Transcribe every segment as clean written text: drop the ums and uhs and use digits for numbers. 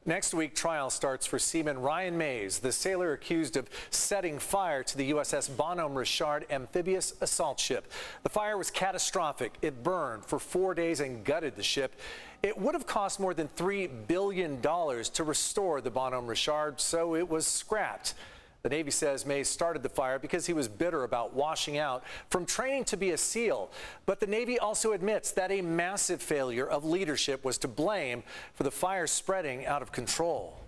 Next week, trial starts for Seaman Ryan Mays, the sailor accused of setting fire to the USS Bonhomme Richard amphibious assault ship. The fire was catastrophic. It burned for 4 days and gutted the ship. It would have cost more than $3 billion to restore the Bonhomme Richard, so it was scrapped. The Navy says Mays started the fire because he was bitter about washing out from training to be a SEAL. But the Navy also admits that a massive failure of leadership was to blame for the fire spreading out of control.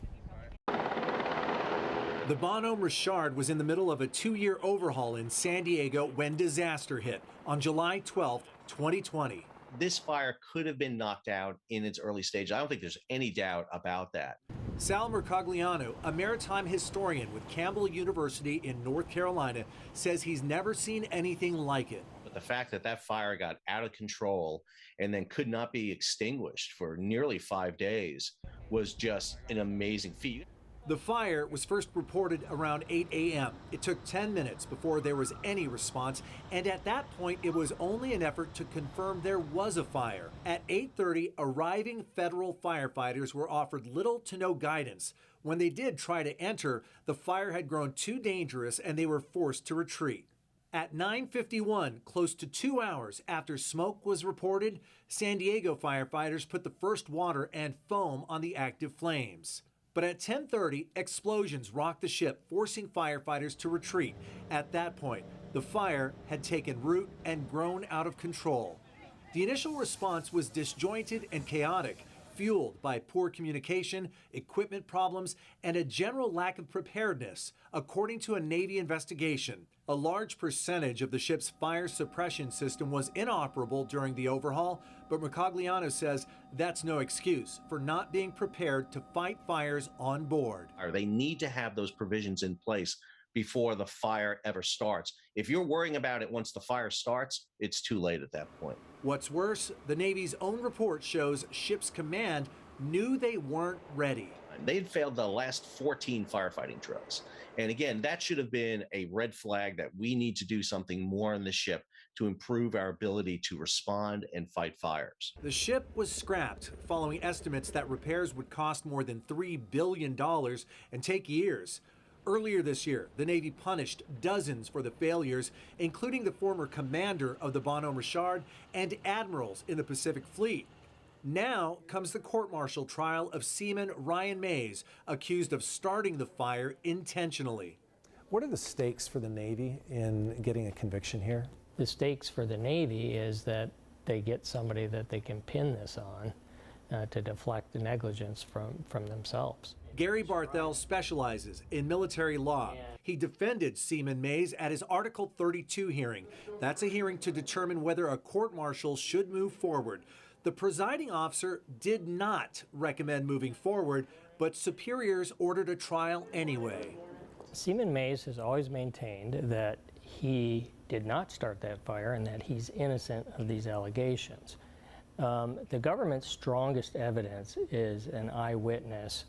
The Bonhomme Richard was in the middle of a 2-year overhaul in San Diego when disaster hit on July 12, 2020. This fire could have been knocked out in its early stage. I don't think there's any doubt about that. Sal Mercogliano, a maritime historian with Campbell University in North Carolina, says he's never seen anything like it. But the fact that that fire got out of control and then could not be extinguished for nearly 5 days was just an amazing feat. The fire was first reported around 8 a.m. It took 10 minutes before there was any response, and at that point, it was only an effort to confirm there was a fire. At 8:30, arriving federal firefighters were offered little to no guidance. When they did try to enter, the fire had grown too dangerous and they were forced to retreat. At 9:51, close to 2 hours after smoke was reported, San Diego firefighters put the first water and foam on the active flames. But at 10:30, explosions rocked the ship, forcing firefighters to retreat. At that point, the fire had taken root and grown out of control. The initial response was disjointed and chaotic, fueled by poor communication, equipment problems, and a general lack of preparedness, according to a Navy investigation. A large percentage of the ship's fire suppression system was inoperable during the overhaul, but Mercogliano says that's no excuse for not being prepared to fight fires on board. They need to have those provisions in place before the fire ever starts. If you're worrying about it once the fire starts, it's too late at that point. What's worse, the Navy's own report shows ship's command knew they weren't ready. They'd failed the last 14 firefighting drills. And again, that should have been a red flag that we need to do something more on the ship to improve our ability to respond and fight fires. The ship was scrapped following estimates that repairs would cost more than $3 billion and take years. Earlier this year, the Navy punished dozens for the failures, including the former commander of the Bonhomme Richard and admirals in the Pacific Fleet. Now comes the court-martial trial of Seaman Ryan Mays, accused of starting the fire intentionally. What are the stakes for the Navy in getting a conviction here? The stakes for the Navy is that they get somebody that they can pin this on to deflect the negligence from themselves. Gary Barthel specializes in military law. He defended Seaman Mays at his Article 32 hearing. That's a hearing to determine whether a court-martial should move forward. The presiding officer did not recommend moving forward, but superiors ordered a trial anyway. Seaman Mays has always maintained that he did not start that fire and that he's innocent of these allegations. The government's strongest evidence is an eyewitness,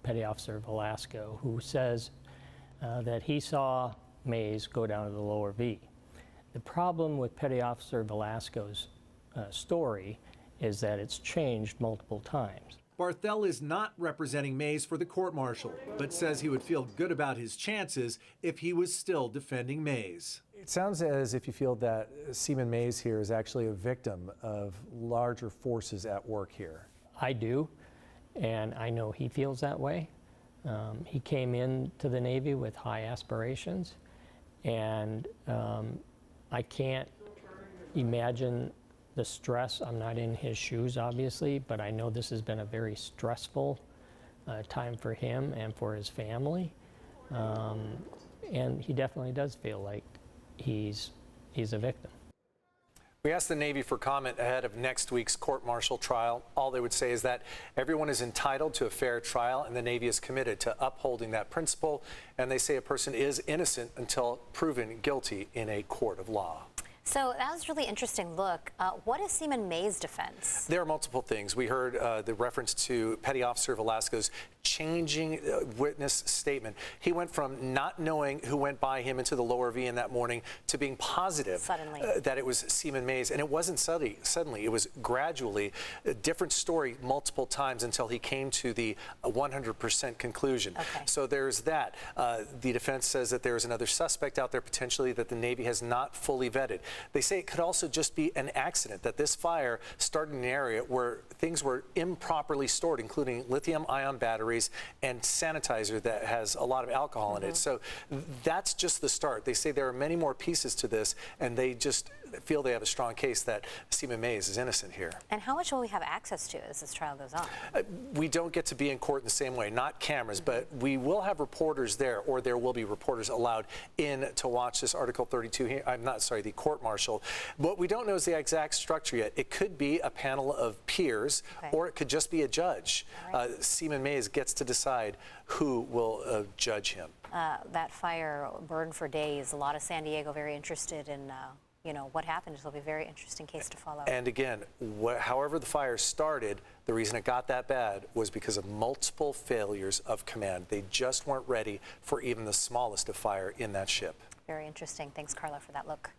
Petty Officer Velasco, who says that he saw Mays go down to the lower V. The problem with Petty Officer Velasco's story is that it's changed multiple times. Barthel is not representing Mays for the court-martial, but says he would feel good about his chances if he was still defending Mays. It sounds as if you feel that Seaman Mays here is actually a victim of larger forces at work here. I do, and I know he feels that way. He came into the Navy with high aspirations, and I can't imagine the stress. I'm not in his shoes, obviously, but I know this has been a very stressful time for him and for his family. And he definitely does feel like he's a victim. We asked the Navy for comment ahead of next week's court-martial trial. All they would say is that everyone is entitled to a fair trial, and the Navy is committed to upholding that principle. And they say a person is innocent until proven guilty in a court of law. So that was a really interesting look. What is Seaman Mays' defense? There are multiple things. We heard the reference to Petty Officer Velasco's changing witness statement. He went from not knowing who went by him into the lower V in that morning to being positive that it was Seaman Mays. And it wasn't suddenly, it was gradually a different story multiple times until he came to the 100% conclusion. Okay. So there's that. The defense says that there's another suspect out there potentially that the Navy has not fully vetted. They say it could also just be an accident, that this fire started in an area where things were improperly stored, including lithium-ion batteries and sanitizer that has a lot of alcohol in it. So that's just the start. They say there are many more pieces to this, and they just feel they have a strong case that Seaman Mays is innocent here. And how much will we have access to as this trial goes on? We don't get to be in court in the same way, not cameras, but we will have reporters there, or there will be reporters allowed in to watch this Article 32 here. I'm not sorry, the court-martial. What we don't know is the exact structure yet. It could be a panel of peers, or it could just be a judge. Seaman Mays gets to decide who will judge him. That fire burned for days. A lot of San Diego very interested in you know, what happened. It'll be a very interesting case to follow. And again, however the fire started, the reason it got that bad was because of multiple failures of command. They just weren't ready for even the smallest of fire in that ship. Very interesting. Thanks, Carla, for that look.